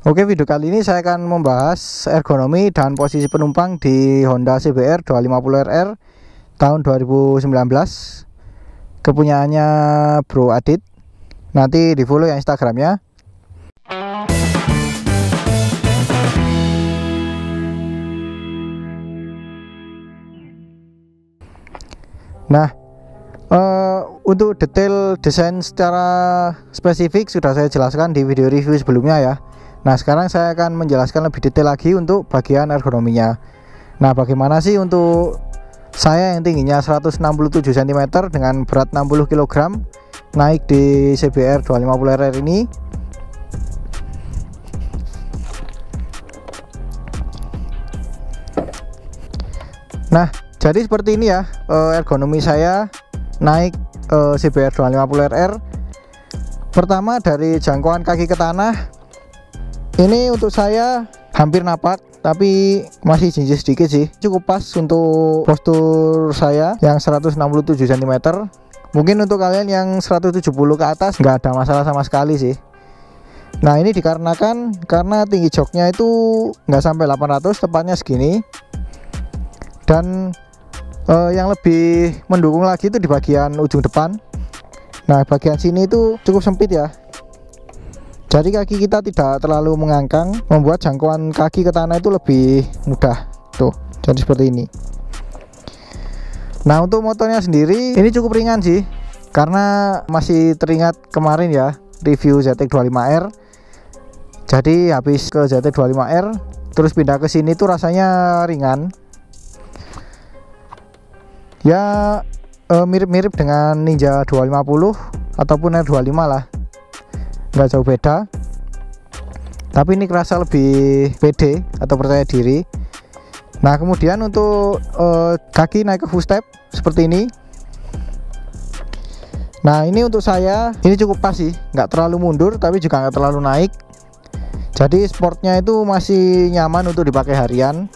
Oke, video kali ini saya akan membahas ergonomi dan posisi penumpang di Honda CBR 250RR tahun 2019, kepunyaannya Bro Adit. Nanti di follow ya Instagramnya. Nah, untuk detail desain secara spesifik sudah saya jelaskan di video review sebelumnya ya. Nah, sekarang saya akan menjelaskan lebih detail lagi untuk bagian ergonominya. Nah, bagaimana sih untuk saya yang tingginya 167 cm dengan berat 60 kg naik di CBR 250RR ini? Nah, jadi seperti ini ya ergonomi saya naik CBR 250RR. Pertama, dari jangkauan kaki ke tanah ini untuk saya hampir napak, tapi masih jinjit sedikit sih. Cukup pas untuk postur saya yang 167 cm. Mungkin untuk kalian yang 170 ke atas nggak ada masalah sama sekali sih. Nah, ini dikarenakan karena tinggi joknya itu nggak sampai 800, tepatnya segini. Dan yang lebih mendukung lagi itu di bagian ujung depan. Nah, bagian sini itu cukup sempit ya. Jadi kaki kita tidak terlalu mengangkang, membuat jangkauan kaki ke tanah itu lebih mudah. Tuh, jadi seperti ini. Nah, untuk motornya sendiri ini cukup ringan sih, karena masih teringat kemarin ya review ZX25R. Jadi habis ke ZX25R terus pindah ke sini tuh rasanya ringan. Ya mirip-mirip dengan Ninja 250 ataupun R25 lah, nggak jauh beda, tapi ini kerasa lebih pede atau percaya diri. Nah, kemudian untuk kaki naik ke full step seperti ini. Nah, ini untuk saya ini cukup pas sih, nggak terlalu mundur tapi juga nggak terlalu naik. Jadi sportnya itu masih nyaman untuk dipakai harian,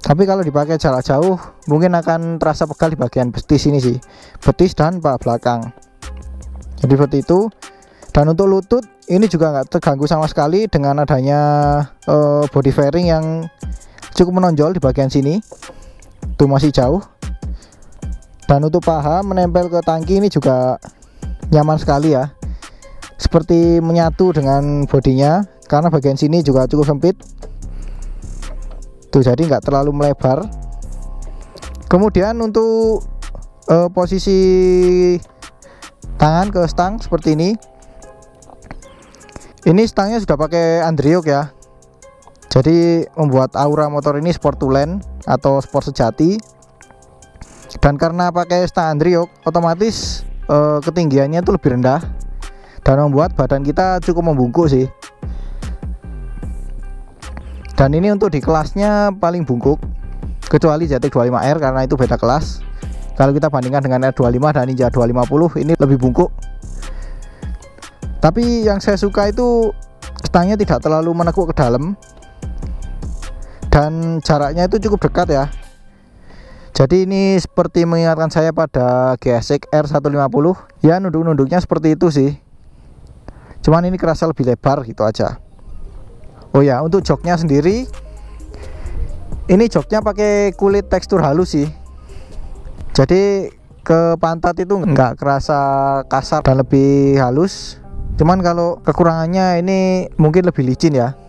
tapi kalau dipakai jarak jauh mungkin akan terasa pegal di bagian betis ini sih, betis dan paha belakang. Jadi seperti itu. Dan untuk lutut ini juga nggak terganggu sama sekali dengan adanya body fairing yang cukup menonjol di bagian sini. Itu masih jauh. Dan untuk paha menempel ke tangki ini juga nyaman sekali ya, seperti menyatu dengan bodinya, karena bagian sini juga cukup sempit. Tuh, jadi nggak terlalu melebar. Kemudian untuk posisi tangan ke stang seperti ini. Ini stangnya sudah pakai Andriok ya, jadi membuat aura motor ini sport to land atau sport sejati. Dan karena pakai stang Andriok, otomatis ketinggiannya itu lebih rendah dan membuat badan kita cukup membungkuk sih. Dan ini untuk di kelasnya paling bungkuk, kecuali ZX25R karena itu beda kelas. Kalau kita bandingkan dengan R25 dan Ninja 250, ini lebih bungkuk. Tapi yang saya suka itu stangnya tidak terlalu menekuk ke dalam, dan jaraknya itu cukup dekat ya. Jadi ini seperti mengingatkan saya pada GSX R150. Ya, nunduk-nunduknya seperti itu sih, cuman ini kerasa lebih lebar gitu aja. Oh ya, untuk joknya sendiri ini joknya pakai kulit tekstur halus sih, jadi ke pantat itu nggak kerasa kasar dan lebih halus. Cuman kalau kekurangannya ini mungkin lebih licin ya.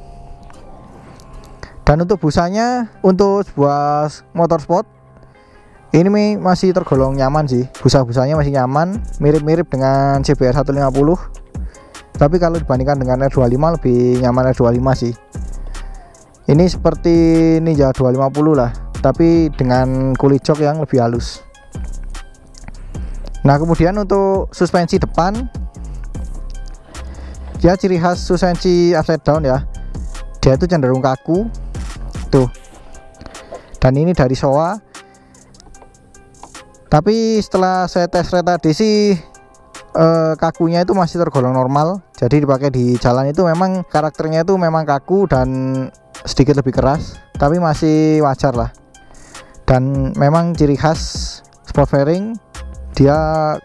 Dan untuk busanya, untuk sebuah motor sport ini masih tergolong nyaman sih. Busa-busanya masih nyaman, mirip-mirip dengan CBR 150. Tapi kalau dibandingkan dengan R25 lebih nyaman R25 sih. Ini seperti Ninja 250 lah, tapi dengan kulit jok yang lebih halus. Nah, kemudian untuk suspensi depan, ya ciri khas suspensi upside down ya, dia itu cenderung kaku tuh. Dan ini dari Showa, tapi setelah saya tes ride tadi sih kakunya itu masih tergolong normal. Jadi dipakai di jalan itu memang karakternya itu memang kaku dan sedikit lebih keras, tapi masih wajar lah. Dan memang ciri khas sport fairing, dia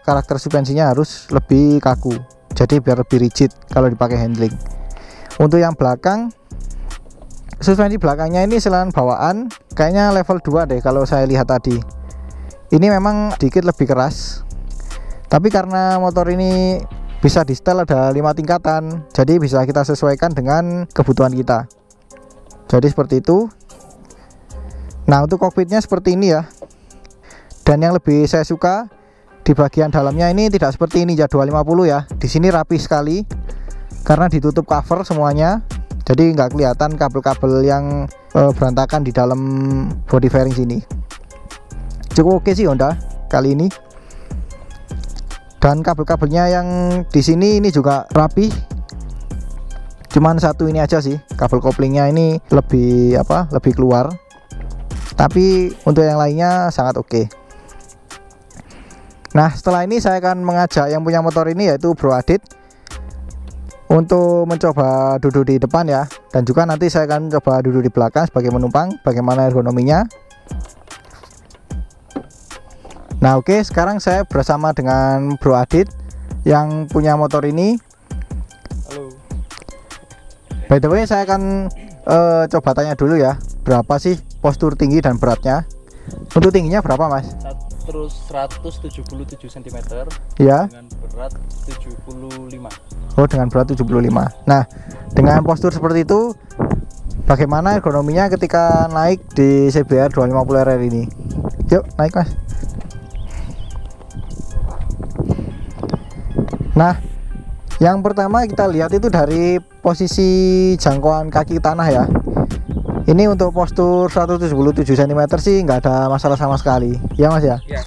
karakter suspensinya harus lebih kaku, jadi biar lebih rigid kalau dipakai handling. Untuk yang belakang, suspensi belakangnya ini selain bawaan kayaknya level 2 deh kalau saya lihat tadi. Ini memang sedikit lebih keras, tapi karena motor ini bisa di setel ada 5 tingkatan, jadi bisa kita sesuaikan dengan kebutuhan kita. Jadi seperti itu. Nah, untuk kokpitnya seperti ini ya. Dan yang lebih saya suka di bagian dalamnya ini tidak seperti ini ya 250 ya. Di sini rapi sekali karena ditutup cover semuanya. Jadi nggak kelihatan kabel-kabel yang berantakan di dalam body fairing sini. Cukup oke sih Honda kali ini. Dan kabel-kabelnya yang di sini ini juga rapi. Cuman satu ini aja sih, kabel koplingnya ini lebih lebih keluar. Tapi untuk yang lainnya sangat oke. Nah, setelah ini saya akan mengajak yang punya motor ini yaitu Bro Adit untuk mencoba duduk di depan ya. Dan juga nanti saya akan coba duduk di belakang sebagai penumpang, bagaimana ergonominya. Nah oke, sekarang saya bersama dengan Bro Adit yang punya motor ini. Halo. By the way, saya akan coba tanya dulu ya, berapa sih postur tinggi dan beratnya? Untuk tingginya berapa mas? Terus 177 cm Ya. dengan berat 75. Oh, dengan berat 75. Nah, dengan postur seperti itu, bagaimana ergonominya ketika naik di CBR 250RR ini? Yuk, naik mas. Nah, yang pertama kita lihat itu dari posisi jangkauan kaki tanah ya. Ini untuk postur 177 cm sih nggak ada masalah sama sekali. Ya mas ya? Ya,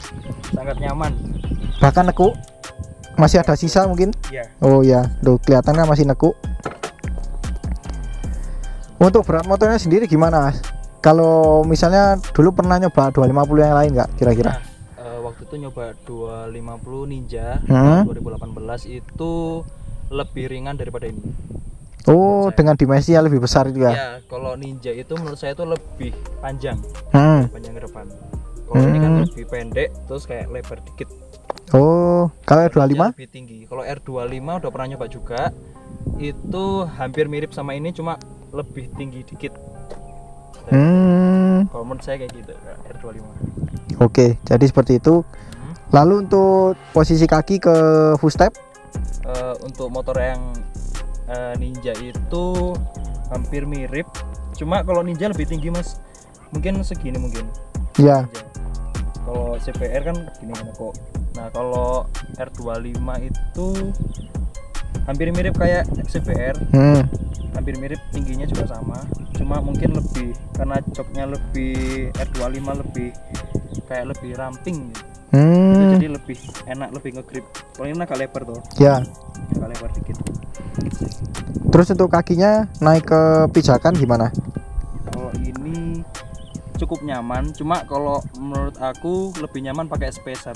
sangat nyaman. Bahkan nekuk. Masih ada sisa mungkin? Ya. Oh ya, tuh kelihatan kan masih nekuk. Untuk berat motornya sendiri gimana mas? Kalau misalnya dulu pernah nyoba 250 yang lain nggak kira-kira? Nah, waktu itu nyoba 250 Ninja 2018 itu lebih ringan daripada ini. Oh, dengan dimensinya lebih besar itu ya? Ya, kalau Ninja itu menurut saya itu lebih panjang, panjang ke depan. Kalau ini kan lebih pendek, terus kayak lebar dikit. Oh, kalau R25? Lebih tinggi. Kalau R25 udah pernah nyoba juga, itu hampir mirip sama ini, cuma lebih tinggi dikit. Kalau menurut saya kayak gitu, R25. Oke, jadi seperti itu. Lalu untuk posisi kaki ke full step? Untuk motor yang Ninja itu hampir mirip, cuma kalau Ninja lebih tinggi mas, mungkin segini mungkin. Ya. Kalau CBR kan gini kan kok. Nah kalau R25 itu hampir mirip kayak CBR, hampir mirip, tingginya juga sama, cuma mungkin lebih karena joknya lebih R25 lebih kayak lebih ramping gitu. Jadi lebih enak, lebih ngegrip. Kalau ini agak lebar tuh. Ya. Agak lebar dikit. Terus untuk kakinya naik ke pijakan gimana? Kalau ini cukup nyaman, cuma kalau menurut aku lebih nyaman pakai spacer.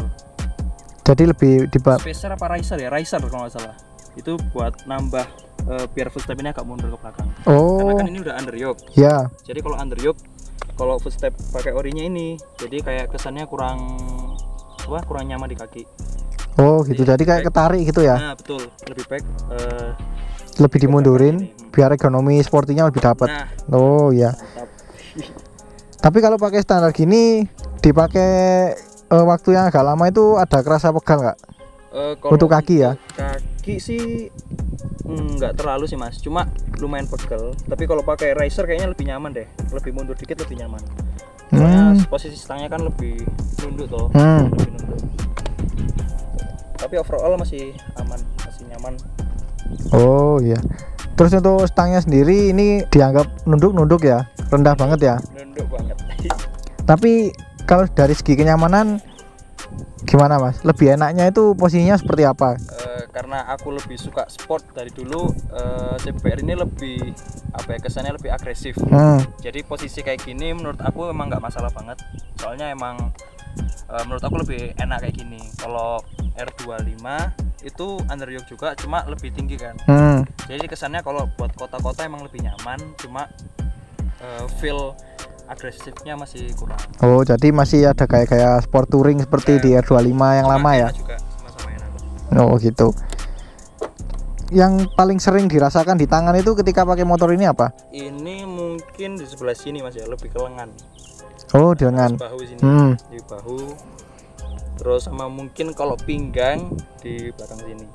Jadi lebih di Spacer apa riser ya? Riser kalau nggak salah. Itu buat nambah biar footstep ini agak mundur ke belakang. Oh. Karena kan ini udah under yoke. Ya. Jadi kalau under yoke, kalau footstep pakai orinya ini, jadi kayak kesannya kurang nyaman di kaki. Oh gitu, jadi kayak ketarik gitu ya? Nah betul, lebih baik lebih dimundurin biar ekonomi sportinya lebih dapat. Nah, oh ya. Tapi kalau pakai standar gini, dipakai waktu yang agak lama itu ada kerasa pegal nggak? Untuk kaki ya? Kaki sih nggak terlalu sih mas, cuma lumayan pegel. Tapi kalau pakai riser kayaknya lebih nyaman deh, lebih mundur dikit lebih nyaman. Soalnya posisi stangnya kan lebih nunduk toh, lebih nunduk. Tapi overall masih aman, masih nyaman. Oh iya. Terus untuk stangnya sendiri ini dianggap nunduk ya, rendah banget ya? Nunduk banget. Tapi kalau dari segi kenyamanan gimana mas? Lebih enaknya itu posisinya seperti apa? Karena aku lebih suka sport dari dulu, CBR ini lebih kesannya lebih agresif. Jadi posisi kayak gini menurut aku emang nggak masalah banget. Soalnya emang menurut aku lebih enak kayak gini. Kalau R25 itu under yoke juga, cuma lebih tinggi kan. Jadi kesannya kalau buat kota-kota emang lebih nyaman, cuma feel agresifnya masih kurang. Oh, jadi masih ada kayak sport touring seperti di R25 yang lama ya? Juga sama-sama enak. Oh gitu. yang paling sering dirasakan di tangan itu ketika pakai motor ini apa? Ini mungkin di sebelah sini Mas ya, lebih ke lengan. Oh, di lengan. Bahu sini. Di bahu. Terus sama mungkin kalau pinggang di belakang sini.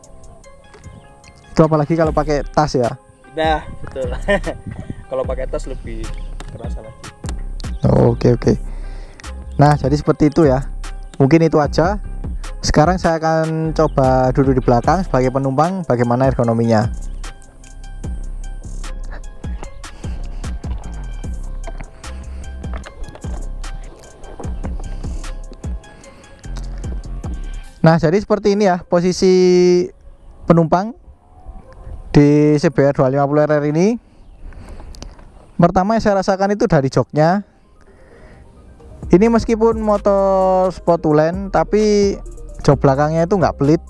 Itu apalagi kalau pakai tas ya. Nah, betul. Kalau pakai tas lebih kerasa lagi. Oh, oke. Nah, jadi seperti itu ya. Mungkin itu aja. Sekarang saya akan coba duduk di belakang sebagai penumpang, bagaimana ergonominya. Nah, jadi seperti ini ya posisi penumpang di CBR 250RR ini. Pertama yang saya rasakan itu dari joknya. Ini meskipun motor sport tulen, tapi jok belakangnya itu nggak pelit.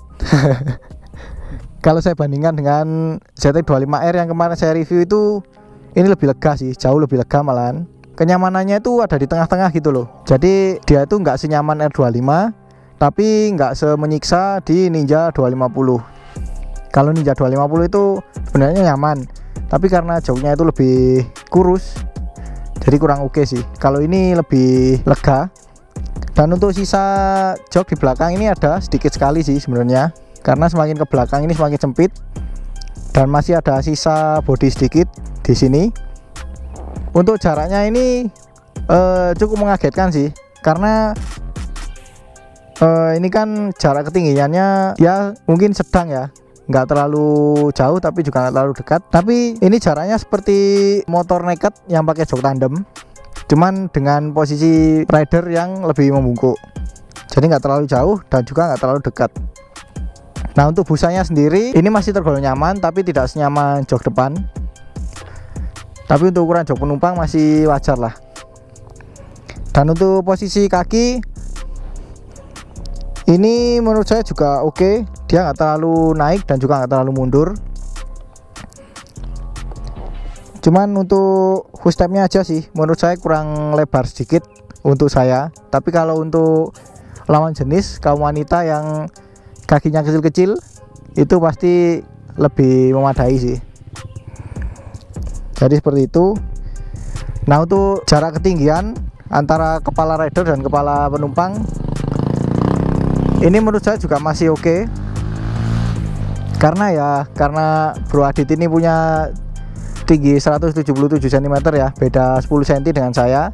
Kalau saya bandingkan dengan ZX25R yang kemarin saya review itu, ini lebih lega sih, jauh lebih lega malahan. Kenyamanannya itu ada di tengah-tengah gitu loh. Jadi dia itu nggak senyaman R25, tapi nggak semenyiksa di Ninja 250. Kalau Ninja 250 itu sebenarnya nyaman, tapi karena joknya itu lebih kurus, jadi kurang oke sih. Kalau ini lebih lega. Dan untuk sisa jok di belakang ini ada sedikit sekali sih sebenarnya, karena semakin ke belakang ini semakin sempit, dan masih ada sisa bodi sedikit di sini. Untuk jaraknya ini cukup mengagetkan sih, karena ini kan jarak ketinggiannya ya mungkin sedang ya, nggak terlalu jauh tapi juga nggak terlalu dekat. Tapi ini jaraknya seperti motor naked yang pakai jok tandem, cuman dengan posisi rider yang lebih membungkuk, jadi nggak terlalu jauh dan juga nggak terlalu dekat. Nah, untuk busanya sendiri ini masih tergolong nyaman, tapi tidak senyaman jok depan. Tapi untuk ukuran jok penumpang masih wajar lah. Dan untuk posisi kaki ini menurut saya juga oke. Dia nggak terlalu naik dan juga nggak terlalu mundur. Cuman untuk footstepnya aja sih menurut saya kurang lebar sedikit untuk saya. Tapi kalau untuk lawan jenis kaum wanita yang kakinya kecil-kecil, itu pasti lebih memadai sih. Jadi seperti itu. Nah, untuk jarak ketinggian antara kepala rider dan kepala penumpang ini menurut saya juga masih oke. Karena Bro Adit ini punya tinggi 177 cm ya, beda 10 cm dengan saya.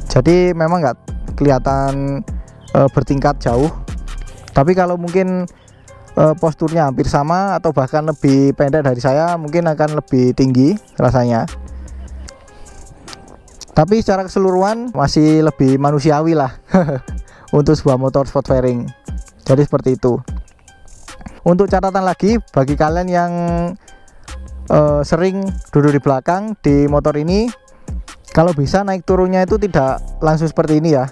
Jadi memang nggak kelihatan bertingkat jauh. Tapi kalau mungkin posturnya hampir sama atau bahkan lebih pendek dari saya, mungkin akan lebih tinggi rasanya. Tapi secara keseluruhan masih lebih manusiawi lah untuk sebuah motor sport fairing. Jadi seperti itu. Untuk catatan lagi bagi kalian yang sering duduk di belakang di motor ini, kalau bisa naik turunnya itu tidak langsung seperti ini ya,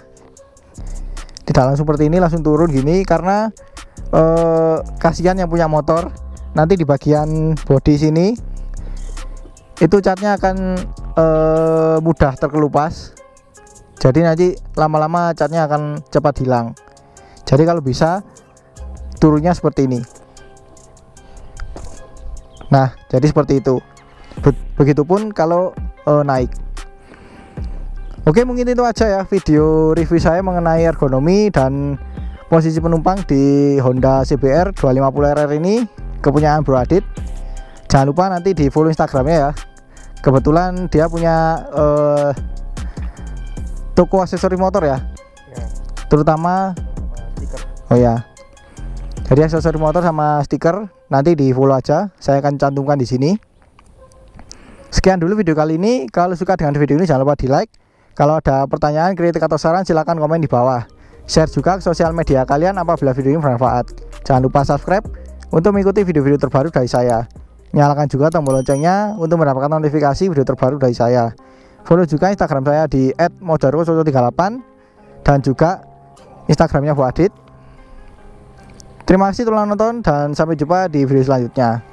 tidak langsung seperti ini, langsung turun gini, karena kasihan yang punya motor, nanti di bagian bodi sini itu catnya akan mudah terkelupas, jadi nanti lama-lama catnya akan cepat hilang. Jadi kalau bisa turunnya seperti ini. Nah, jadi seperti itu. Begitupun kalau naik. Oke, mungkin itu aja ya video review saya mengenai ergonomi dan posisi penumpang di Honda CBR 250RR ini, kepunyaan Bro Adit. Jangan lupa nanti di follow Instagramnya ya. Kebetulan dia punya toko aksesori motor ya, terutama stiker. Oh ya, jadi aksesori motor sama stiker nanti di follow aja, saya akan cantumkan di sini. Sekian dulu video kali ini. Kalau suka dengan video ini jangan lupa di like. Kalau ada pertanyaan, kritik atau saran silahkan komen di bawah. Share juga ke sosial media kalian apabila video ini bermanfaat. Jangan lupa subscribe untuk mengikuti video-video terbaru dari saya. Nyalakan juga tombol loncengnya untuk mendapatkan notifikasi video terbaru dari saya. Follow juga Instagram saya di @modarwo138 dan juga Instagramnya Bu Adit. Terima kasih telah nonton dan sampai jumpa di video selanjutnya.